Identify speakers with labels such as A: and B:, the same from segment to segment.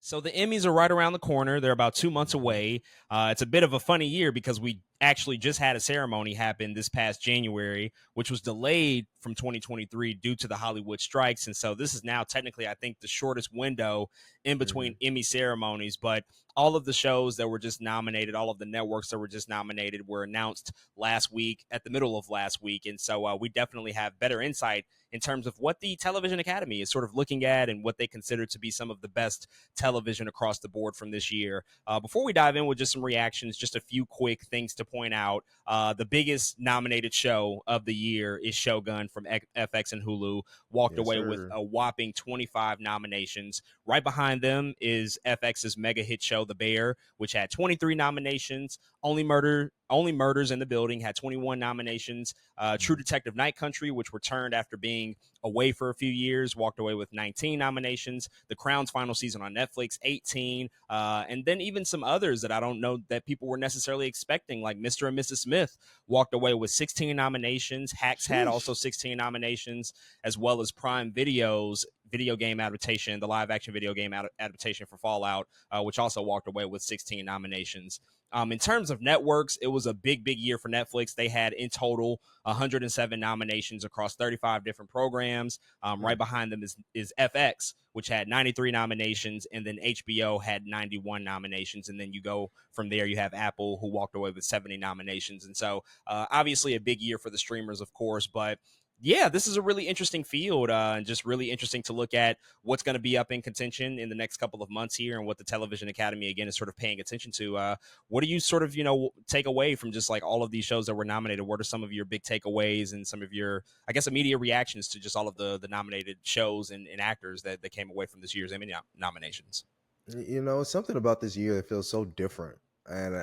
A: So the Emmys are right around the corner. They're about 2 months away. It's a bit of a funny year because we actually just had a ceremony happen this past January, which was delayed from 2023 due to the Hollywood strikes. And so this is now technically, I think, the shortest window in between Emmy ceremonies. But all of the shows that were just nominated, all of the networks that were just nominated were announced last week, at the middle of last week. And so we definitely have better insight in terms of what the Television Academy is sort of looking at and what they consider to be some of the best television across the board from this year. Before we dive in with just some reactions, just a few quick things to point out. The biggest nominated show of the year is Shogun from FX and Hulu, walked away with a whopping 25 nominations. Right behind them is FX's mega hit show, The Bear, which had 23 nominations. Only Murders in the Building had 21 nominations. True Detective Night Country, which returned after being away for a few years, walked away with 19 nominations. The Crown's final season on Netflix, 18. And then even some others that I don't know that people were necessarily expecting, like Mr. and Mrs. Smith, walked away with 16 nominations. Hacks had also 16 nominations, as well as Prime Video's video game adaptation, the live action video game adaptation for Fallout, which also walked away with 16 nominations. In terms of networks, it was a big year for Netflix. They had in total 107 nominations across 35 different programs. Right behind them is FX, which had 93 nominations, and then HBO had 91 nominations. And then you go from there, you have Apple, who walked away with 70 nominations. And so obviously a big year for the streamers, of course, but yeah, this is a really interesting field and just really interesting to look at what's going to be up in contention in the next couple of months here and what the Television Academy, again, is sort of paying attention to. What do you sort of, take away from just like all of these shows that were nominated? What are some of your big takeaways and some of your, I guess, immediate reactions to just all of the nominated shows and actors that came away from this year's Emmy nominations?
B: Something about this year that feels so different. And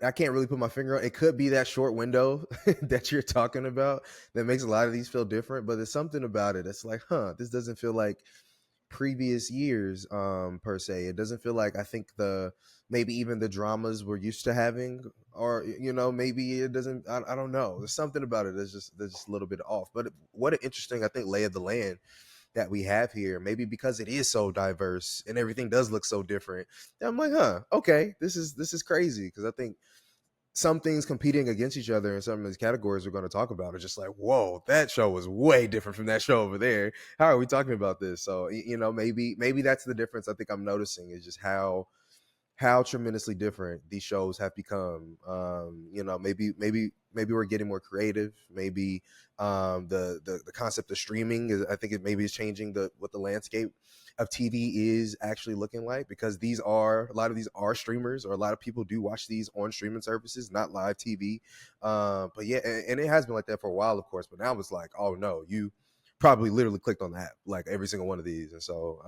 B: I can't really put my finger on it. It could be that short window that you're talking about that makes a lot of these feel different, but there's something about it. It's like, this doesn't feel like previous years, per se. It doesn't feel like, I think, maybe even the dramas we're used to having, or, maybe it doesn't, I don't know. There's something about it that's just a little bit off. But what an interesting, I think, lay of the land that we have here, maybe because it is so diverse and everything does look so different. I'm like, okay, this is crazy, because I think some things competing against each other in some of these categories we're going to talk about are just like, whoa, that show was way different from that show over there. How are we talking about this? So maybe that's the difference I think I'm noticing, is just how tremendously different these shows have become. Maybe we're getting more creative. Maybe the concept of streaming is, I think it maybe is changing what the landscape of TV is actually looking like, because a lot of these are streamers, or a lot of people do watch these on streaming services, not live TV. But yeah, and it has been like that for a while, of course. But now it's like, oh no, you probably literally clicked on the app, like every single one of these. And so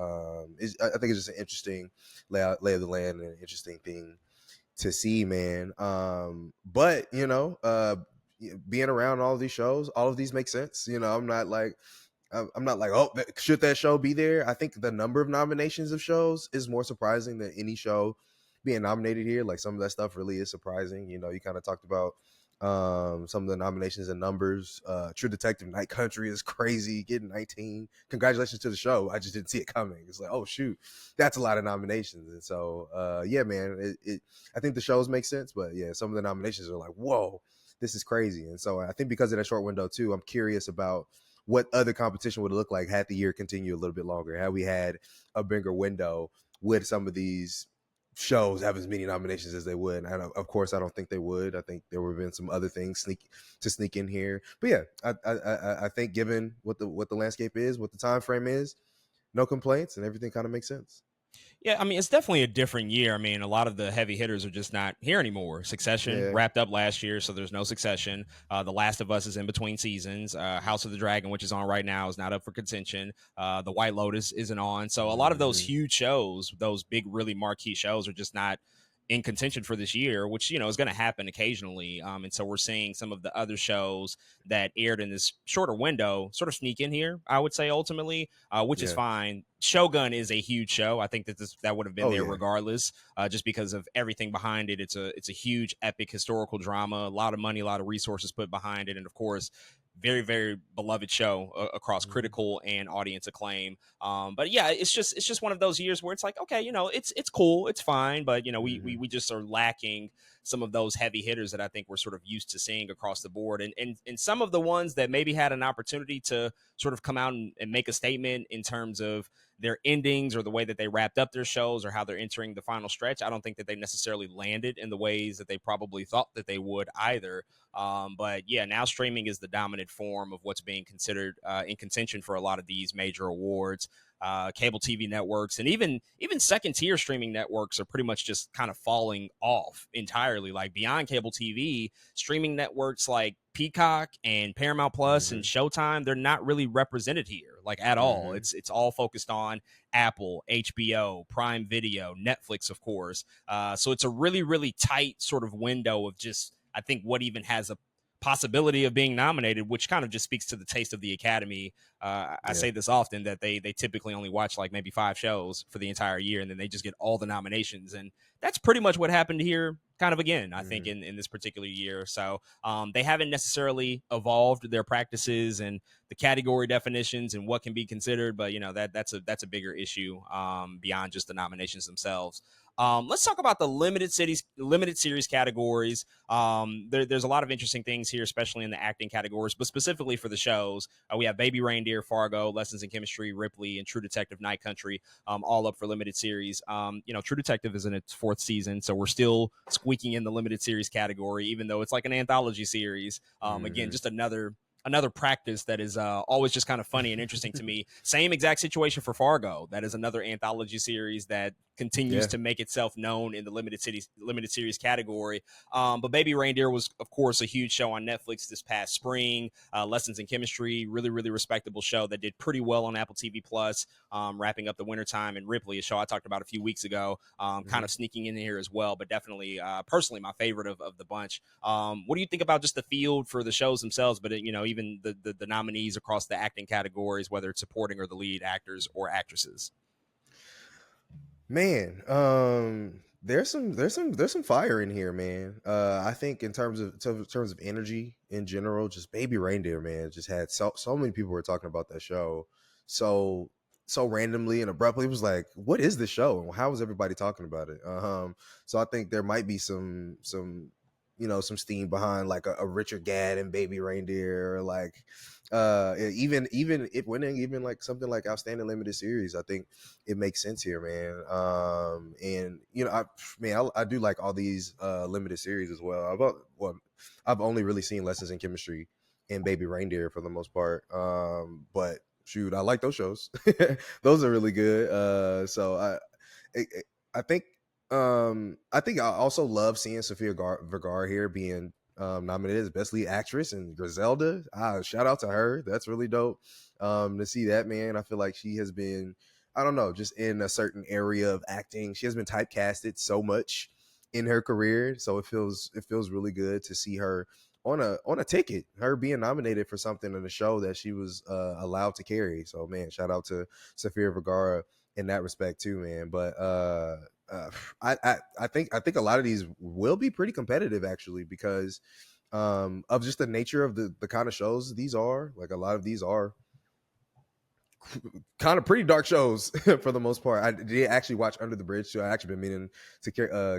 B: I think it's just an interesting lay of the land and an interesting thing to see, man. But being around all of these shows, all of these make sense. I'm not like, oh, should that show be there? I think the number of nominations of shows is more surprising than any show being nominated here. Like, some of that stuff really is surprising. You kind of talked about some of the nominations and numbers. True Detective Night Country is crazy, getting 19. Congratulations to the show. I just didn't see it coming. It's like, oh shoot, that's a lot of nominations. And so yeah, man, I think the shows make sense, but yeah, some of the nominations are like, whoa, this is crazy. And so I think because of that short window too, I'm curious about what other competition would look like had the year continued a little bit longer, had we had a bigger window with some of these shows have as many nominations as they would. And of course, I don't think they would. I think there would have been some other things sneak in here. But yeah, I think given what the landscape is, what the time frame is, no complaints, and everything kind of makes sense.
A: Yeah, I mean, it's definitely a different year. I mean, a lot of the heavy hitters are just not here anymore. Succession wrapped up last year, so there's no Succession. The Last of Us is in between seasons. House of the Dragon, which is on right now, is not up for contention. The White Lotus isn't on. So a lot of those huge shows, those big, really marquee shows, are just not in contention for this year, which, is going to happen occasionally. And so we're seeing some of the other shows that aired in this shorter window sort of sneak in here, I would say, ultimately, which is fine. Shogun is a huge show. I think that would have been there regardless, just because of everything behind it. It's a huge, epic historical drama, a lot of money, a lot of resources put behind it. And of course, very, very beloved show across
B: Mhm.
A: critical and audience acclaim. But yeah, it's just one of those years where it's like, okay, it's cool, it's fine, but
B: Mhm.
A: we just are lacking some of those heavy hitters that I think we're sort of used to seeing across the board, and some of the ones that maybe had an opportunity to sort of come out and make a statement in terms of their endings or the way that they wrapped up their shows or how they're entering the final stretch. I don't think that they necessarily landed in the ways that they probably thought that they would either. But yeah, now streaming is the dominant form of what's being considered in contention for a lot of these major awards. Cable TV networks and even second tier streaming networks are pretty much just kind of falling off entirely. Like beyond cable TV, streaming networks like Peacock and Paramount Plus and
B: Mhm.
A: Showtime, they're not really represented here, like at all.
B: Mhm.
A: It's all focused on Apple, HBO, Prime Video, Netflix, of course. So it's a really, really tight sort of window of just, I think, what even has a possibility of being nominated, which kind of just speaks to the taste of the Academy. I
B: Yeah.
A: say this often that they typically only watch like maybe 5 shows for the entire year, and then they just get all the nominations. And that's pretty much what happened here, kind of again, I think,
B: Mhm.
A: in this particular year. So they haven't necessarily evolved their practices and the category definitions and what can be considered, but that's a bigger issue beyond just the nominations themselves. Let's talk about the limited series categories. There's a lot of interesting things here, especially in the acting categories, but specifically for the shows, we have Baby Reindeer, Fargo, Lessons in Chemistry, Ripley, and True Detective Night Country, all up for limited series. True Detective is in its 4th season, so we're still squeaking in the limited series category, even though it's like an anthology series. Again,
B: Mhm.
A: just another practice that is always just kind of funny and interesting to me. Same exact situation for Fargo. That is another anthology series that continues
B: Yeah.
A: to make itself known in the limited series category. But Baby Reindeer was, of course, a huge show on Netflix this past spring. Lessons in Chemistry, really, really respectable show that did pretty well on Apple TV Plus, wrapping up the wintertime. And Ripley, a show I talked about a few weeks ago, kind
B: Mhm.
A: of sneaking in here as well, but definitely, personally, my favorite of the bunch. What do you think about just the field for the shows themselves, but even the nominees across the acting categories, whether it's supporting or the lead actors or actresses?
B: Man, there's some fire in here, man. I think in terms of energy in general, just Baby Reindeer, man, just had so many people were talking about that show, so so randomly and abruptly. It was like, what is this show? And how is everybody talking about it? So I think there might be some steam behind like a Richard Gadd and Baby Reindeer, or like even if winning even like something like outstanding limited series. I think it makes sense here, man. And I do like all these limited series as well. I've only really seen Lessons in Chemistry and Baby Reindeer for the most part. But shoot, I like those shows. Those are really good. I, I think I think I also love seeing Vergara here being nominated as best lead actress, and Griselda. Shout out to her. That's really dope. To see that, man. I feel like she has been, I don't know, just in a certain area of acting. She has been typecasted so much in her career, so it feels really good to see her on a ticket, her being nominated for something in a show that she was allowed to carry. So man, shout out to Sofia Vergara in that respect too, man. But uh, I think a lot of these will be pretty competitive actually, because of just the nature of the kind of shows these are. Like a lot of these are kind of pretty dark shows for the most part. I did actually watch Under the Bridge, so I actually been meaning to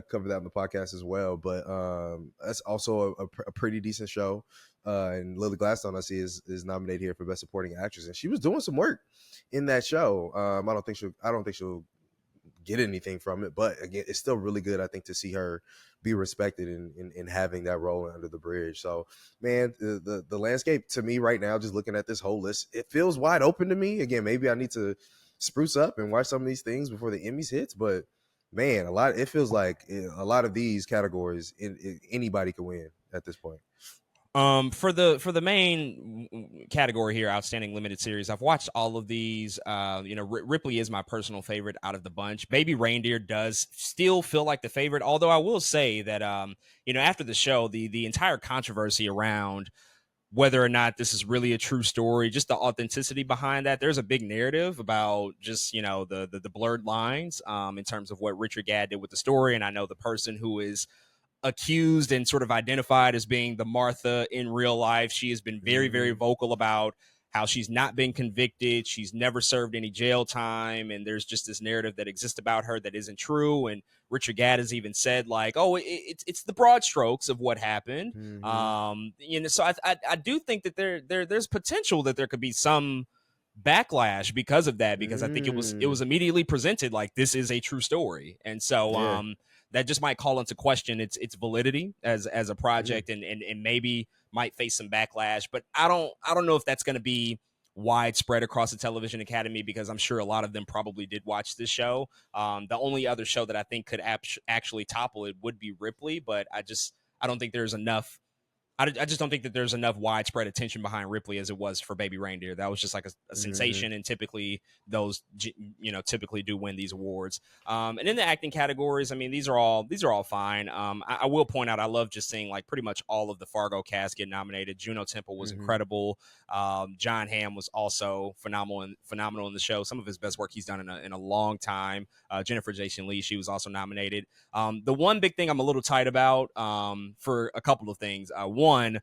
B: cover that on the podcast as well. But that's also a pretty decent show. And Lily Gladstone, I see, is nominated here for Best Supporting Actress, and she was doing some work in that show. I don't think she'll get anything from it, but again, it's still really good, I think, to see her be respected in having that role Under the Bridge. So man, the landscape to me right now, just looking at this whole list, it feels wide open to me. Again, maybe I need to spruce up and watch some of these things before the Emmys hits, but man, it feels like a lot of these categories anybody can win at this point.
A: For the main category here, outstanding limited series, I've watched all of these. Ripley is my personal favorite out of the bunch. Baby Reindeer does still feel like the favorite, although I will say that after the show, the entire controversy around whether or not this is really a true story, just the authenticity behind that. There's a big narrative about just the blurred lines in terms of what Richard Gadd did with the story, and I know the person who is accused and sort of identified as being the Martha in real life. She has been very, very
B: Mm-hmm.
A: vocal about how she's not been convicted. She's never served any jail time. And there's just this narrative that exists about her that isn't true. And Richard Gadd has even said, like, oh, it's the broad strokes of what happened.
B: Mm-hmm.
A: So I do think that there's potential that there could be some backlash because of that, because I think it was immediately presented like this is a true story. And so
B: Yeah.
A: that just might call into question its validity as a
B: Mm-hmm.
A: project, and maybe might face some backlash. But I don't know if that's going to be widespread across the television academy, because I'm sure a lot of them probably did watch this show. The only other show that I think could actually topple it would be Ripley, but I don't think there's enough. I just don't think that there's enough widespread attention behind Ripley as it was for Baby Reindeer. That was just like a
B: Mm-hmm.
A: sensation, and typically those typically do win these awards. And in the acting categories, I mean, these are all fine. I will point out I love just seeing like pretty much all of the Fargo cast get nominated. Juno Temple was
B: Mm-hmm.
A: incredible. John Hamm was also phenomenal in the show. Some of his best work he's done in a long time. Jennifer Jason Leigh, she was also nominated. The one big thing I'm a little tight about, for a couple of things. One,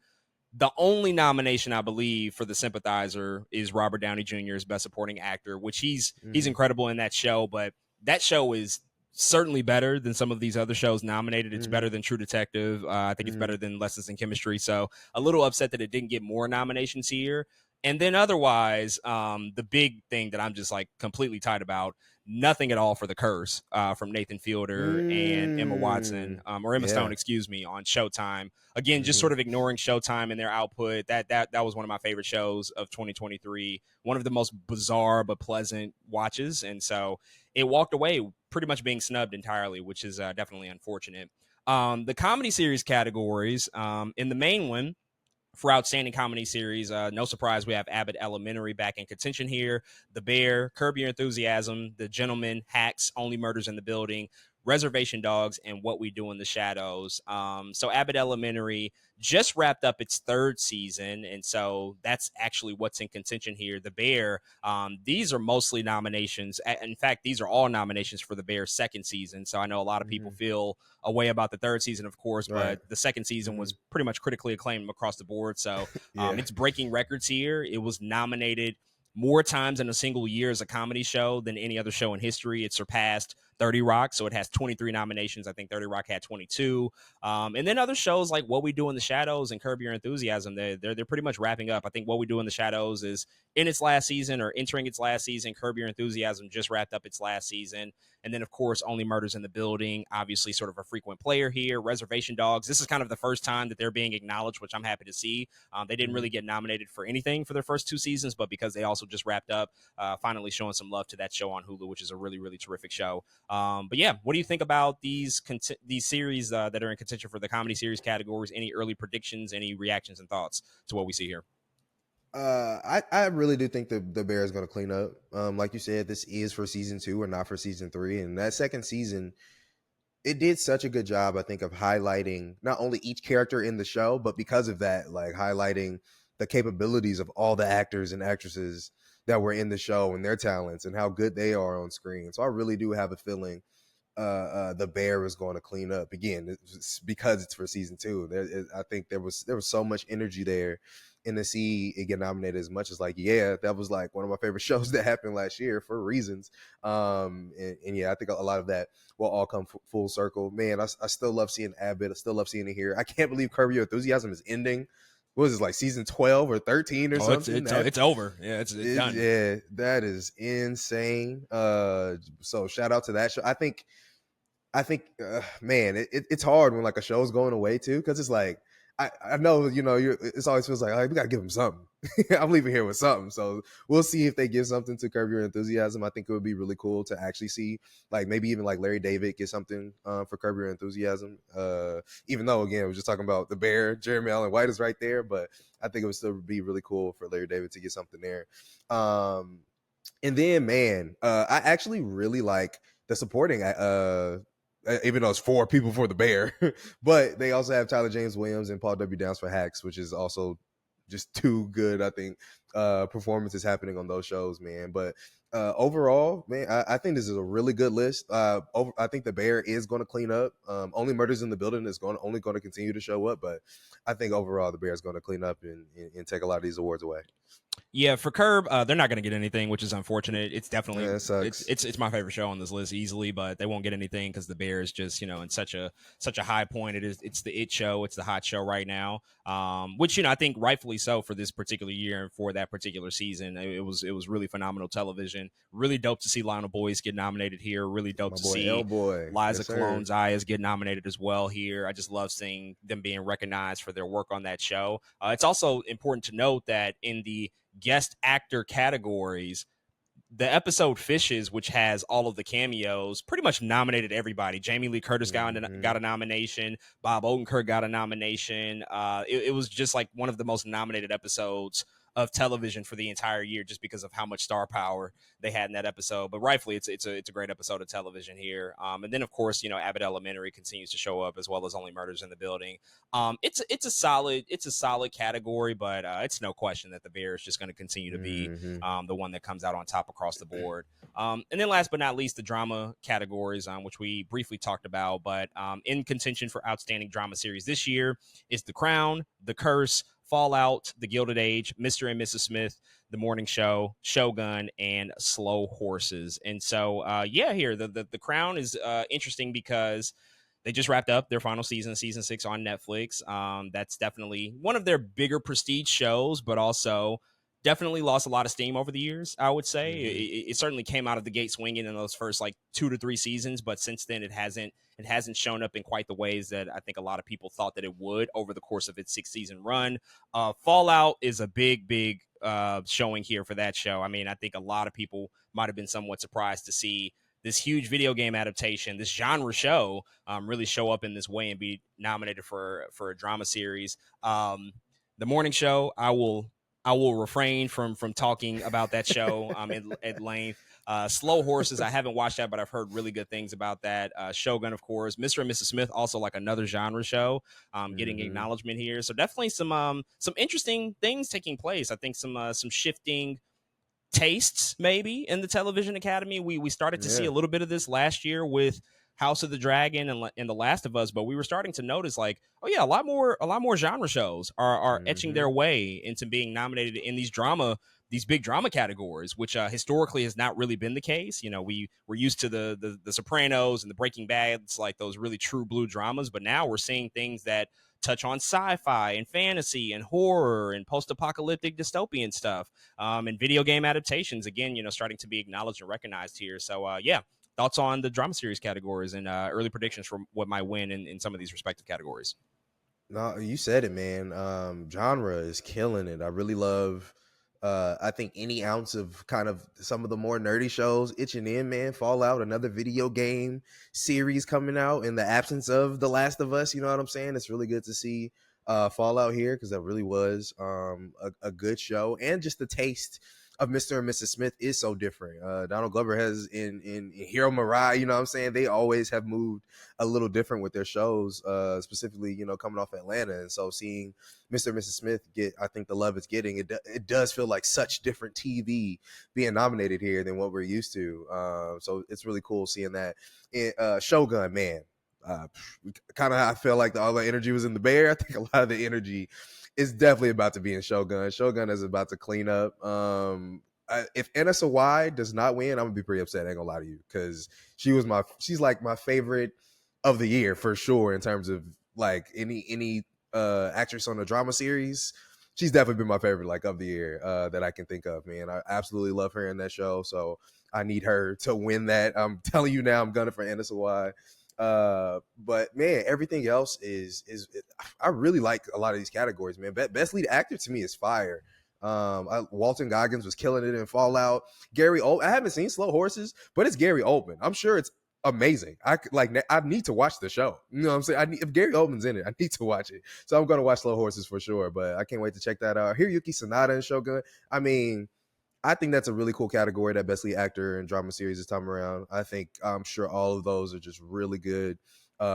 A: the only nomination I believe for The Sympathizer is Robert Downey Jr.'s Best Supporting Actor, which he's
B: Mm-hmm.
A: incredible in that show. But that show is certainly better than some of these other shows nominated. It's
B: Mm-hmm.
A: better than True Detective. I think it's
B: Mm-hmm.
A: better than Lessons in Chemistry. So a little upset that it didn't get more nominations here. And then otherwise, the big thing that I'm just like completely tight about, nothing at all for The Curse, from Nathan Fielder and Emma Watson, or Emma Stone,
B: Yeah.
A: excuse me, on Showtime. Again, just
B: Mm-hmm.
A: sort of ignoring Showtime and their output. That was one of my favorite shows of 2023. One of the most bizarre but pleasant watches, and so it walked away pretty much being snubbed entirely, which is definitely unfortunate. The comedy series categories, in the main one, for outstanding comedy series, no surprise, we have Abbott Elementary back in contention here. The Bear, Curb Your Enthusiasm, The Gentleman, Hacks, Only Murders in the Building, Reservation Dogs, and What We Do in the Shadows. So Abbott Elementary just wrapped up its third season, and so that's actually what's in contention here. The Bear, these are mostly nominations. In fact, these are all nominations for The Bear's second season. So I know a lot of people
B: Mm-hmm.
A: feel a way about the third season, of course,
B: Right.
A: but the second season
B: Mm-hmm.
A: was pretty much critically acclaimed across the board. So
B: Yeah.
A: it's breaking records here. It was nominated more times in a single year as a comedy show than any other show in history. It surpassed 30 Rock, so it has 23 nominations. I think 30 Rock had 22. And then other shows like What We Do in the Shadows and Curb Your Enthusiasm, they're pretty much wrapping up. I think What We Do in the Shadows is in its last season or entering its last season. Curb Your Enthusiasm just wrapped up its last season. And then, of course, Only Murders in the Building, obviously sort of a frequent player here. Reservation Dogs, this is kind of the first time that they're being acknowledged, which I'm happy to see. They didn't
B: Mm-hmm.
A: really get nominated for anything for their first two seasons, but because they also just wrapped up, finally showing some love to that show on Hulu, which is a really, really terrific show. But yeah, what do you think about these series that are in contention for the comedy series categories? Any early predictions, any reactions and thoughts to what we see here?
B: I really do think the Bear is going to clean up. Like you said, this is for season 2 and not for season 3. And that second season, it did such a good job, I think, of highlighting not only each character in the show, but because of that, like highlighting the capabilities of all the actors and actresses that were in the show and their talents and how good they are on screen. So I really do have a feeling the Bear is going to clean up again. It's because it's for season 2. I think there was so much energy there, and to see it get nominated as much as like, yeah, that was like one of my favorite shows that happened last year for reasons. And yeah, I think a lot of that will all come full circle. Man, I still love seeing Abbott. I still love seeing it here. I can't believe Curb Your Enthusiasm is ending. What was it, like season 12 or 13 or
A: Oh, it's
B: something?
A: it's it's over. Yeah, it's done.
B: Yeah, that is insane. So shout out to that show. I think, man, it's hard when like a show's going away too, because it's like I know it's always feels like, all right, we gotta give them something. I'm leaving here with something, so we'll see if they give something to Curb Your Enthusiasm. I think it would be really cool to actually see like maybe even like Larry David get something for Curb Your Enthusiasm. Even though again we're just talking about the Bear, Jeremy Allen White is right there, but I think it would still be really cool for Larry David to get something there. And then man, I actually really like the supporting even though it's 4 people for the Bear, but they also have Tyler James Williams and Paul W. Downs for Hacks, which is also just too good, I think, performances happening on those shows, man. But Overall, man, I think this is a really good list. I think the Bear is going to clean up. Only Murders in the Building is only going to continue to show up, but I think overall the Bear is going to clean up and take a lot of these awards away.
A: Yeah, for Curb, they're not going to get anything, which is unfortunate. It's definitely
B: Yeah, it sucks.
A: it's my favorite show on this list easily, but they won't get anything because the Bears just in such a high point. It's the it show, it's the hot show right now. Which I think rightfully so for this particular year and for that particular season. It was really phenomenal television. Really dope to see Lionel Boyce get nominated here. Really dope
B: My
A: to
B: boy
A: see
B: L Boy,
A: Liza
B: yes sir.
A: Cologne's Ayas get nominated as well here. I just love seeing them being recognized for their work on that show. It's also important to note that in the guest actor categories, the episode Fishes, which has all of the cameos, pretty much nominated everybody. Jamie Lee Curtis got
B: Hmm.
A: a nomination. Bob Odenkirk got a nomination. It was just like one of the most nominated episodes of television for the entire year, just because of how much star power they had in that episode. But rightfully, it's a great episode of television here. And then of course, Abbott Elementary continues to show up, as well as Only Murders in the Building. It's a solid category, but it's no question that the Bear is just going to continue to be
B: Hmm.
A: the one that comes out on top across the board. And then last but not least, the drama categories, which we briefly talked about, but in contention for outstanding drama series this year is The Crown, The Curse, Fallout, The Gilded Age, Mr. and Mrs. Smith, The Morning Show, Shogun, and Slow Horses. And so, here the Crown is interesting because they just wrapped up their final season 6 on Netflix. That's definitely one of their bigger prestige shows, but also definitely lost a lot of steam over the years. I would say
B: Hmm.
A: it certainly came out of the gate swinging in those first like 2 to 3 seasons, but since then it hasn't shown up in quite the ways that I think a lot of people thought that it would over the course of its 6 season run. Fallout is a big showing here for that show. I mean, I think a lot of people might have been somewhat surprised to see this huge video game adaptation, this genre show, really show up in this way and be nominated for a drama series. The Morning Show, I will refrain from talking about that show at length. Slow Horses, I haven't watched that, but I've heard really good things about that. Shogun, of course, Mr. and Mrs. Smith, also like another genre show, getting
B: Hmm.
A: acknowledgement here. So definitely some interesting things taking place. I think some shifting tastes maybe in the television academy. We started to see
B: Yeah.
A: a little bit of this last year with House of the Dragon and The Last of Us, but we were starting to notice like, oh yeah, a lot more genre shows are etching
B: Hmm.
A: their way into being nominated in these big drama categories, which historically has not really been the case. We're used to the Sopranos and the Breaking Bads, like those really true blue dramas, but now we're seeing things that touch on sci-fi and fantasy and horror and post-apocalyptic dystopian stuff, and video game adaptations. Again, starting to be acknowledged and recognized here. So, thoughts on the drama series categories and early predictions for what might win in some of these respective categories.
B: No, you said it, man. Genre is killing it. I really love. I think any ounce of kind of some of the more nerdy shows itching in, man. Fallout, another video game series coming out in the absence of The Last of Us. You know what I'm saying? It's really good to see Fallout here because that really was a good show, and just the taste of Mr. and Mrs. Smith is so different. Donald Glover has in Hero Mariah, you know what I'm saying? They always have moved a little different with their shows, specifically, coming off Atlanta. And so seeing Mr. and Mrs. Smith get, I think, the love it's getting, it does feel like such different TV being nominated here than what we're used to. So it's really cool seeing that. Shogun, man, kind of I feel like all the energy was in the Bear. I think a lot of the energy is definitely about to be in Shogun. Shogun is about to clean up. If Anna Sawai does not win, I'm gonna be pretty upset. I ain't gonna lie to you because she's like my favorite of the year for sure in terms of like any actress on a drama series. She's definitely been my favorite like of the year that I can think of. Man, I absolutely love her in that show. So I need her to win that. I'm telling you now, I'm gunning for Anna Sawai. But man, everything else is I really like a lot of these categories, man. Best lead actor to me is fire. Walton Goggins was killing it in Fallout. Gary Oldman, I haven't seen Slow Horses, but it's Gary Oldman. I'm sure it's amazing. I need to watch the show. You know what I'm saying? If Gary Oldman's in it, I need to watch it. So I'm gonna watch Slow Horses for sure. But I can't wait to check that out. Hiroyuki Sanada and Shogun. I mean, I think that's a really cool category, that best lead actor in drama series this time around. I'm sure all of those are just really good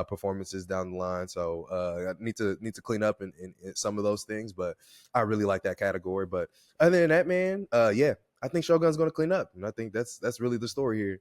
B: performances down the line. So I need to clean up in some of those things, but I really like that category. But other than that, man, yeah, I think Shogun's going to clean up, and I think that's really the story here.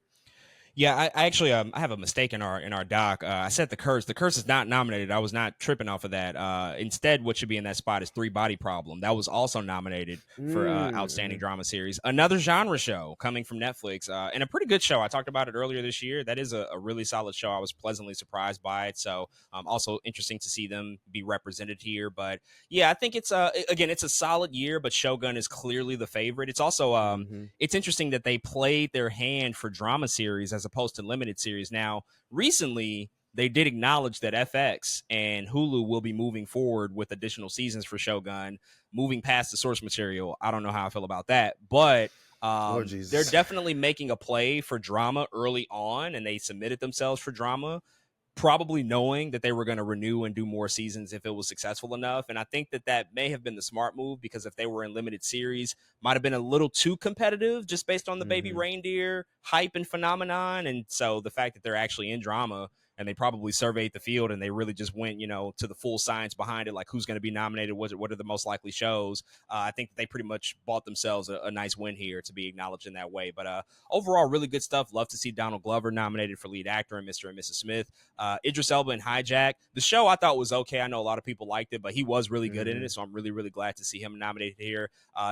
A: Yeah, I actually I have a mistake in our doc. I said the curse. The curse is not nominated. I was not tripping off of that. Instead, what should be in that spot is Three Body Problem. That was also nominated for outstanding
B: Mm-hmm.
A: drama series. Another genre show coming from Netflix, and a pretty good show. I talked about it earlier this year. That is a really solid show. I was pleasantly surprised by it. So also interesting to see them be represented here. But yeah, I think it's again it's a solid year. But Shogun is clearly the favorite. It's also
B: Mm-hmm.
A: it's interesting that they played their hand for drama series as opposed to limited series. Now, recently, they did acknowledge that FX and Hulu will be moving forward with additional seasons for Shogun, moving past the source material. I don't know how I feel about that, but
B: Lord
A: they're
B: Jesus.
A: definitely making a play for drama early on, and they submitted themselves for drama, probably knowing that they were going to renew and do more seasons if it was successful enough. And I think that that may have been the smart move, because if they were in limited series, might have been a little too competitive just based on the baby
B: Mm-hmm.
A: reindeer hype and phenomenon. And so the fact that they're actually in drama, and they probably surveyed the field and they really just went, to the full science behind it, like who's going to be nominated, what are the most likely shows. I think that they pretty much bought themselves a nice win here to be acknowledged in that way. But overall, really good stuff. Love to see Donald Glover nominated for lead actor in Mr. and Mrs. Smith. Idris Elba in Hijack. The show I thought was okay. I know a lot of people liked it, but he was really good in
B: Mm-hmm.
A: it. So I'm really, really glad to see him nominated here.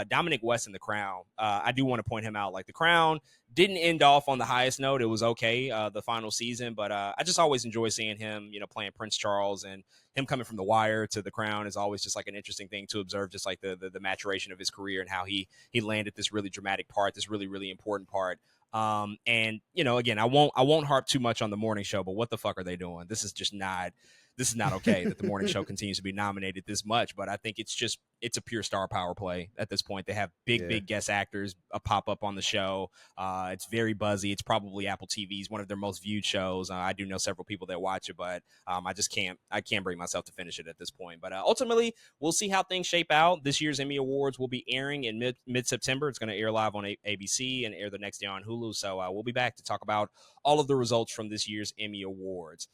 A: Dominic West in The Crown. I do want to point him out. Like, The Crown didn't end off on the highest note. It was okay, the final season, but I just always enjoy seeing him, playing Prince Charles, and him coming from The Wire to The Crown is always just like an interesting thing to observe, just like the maturation of his career and how he landed this really dramatic part, this really, really important part. And again, I won't harp too much on the morning show, but what the fuck are they doing? This is not okay that the morning show continues to be nominated this much. But I think it's a pure star power play at this point. They have big,
B: Yeah.
A: big guest actors pop up on the show. It's very buzzy. It's probably Apple TV's one of their most viewed shows. I do know several people that watch it, but I can't bring myself to finish it at this point. But ultimately, we'll see how things shape out. This year's Emmy Awards will be airing in mid September. It's going to air live on ABC and air the next day on Hulu. So we'll be back to talk about all of the results from this year's Emmy Awards.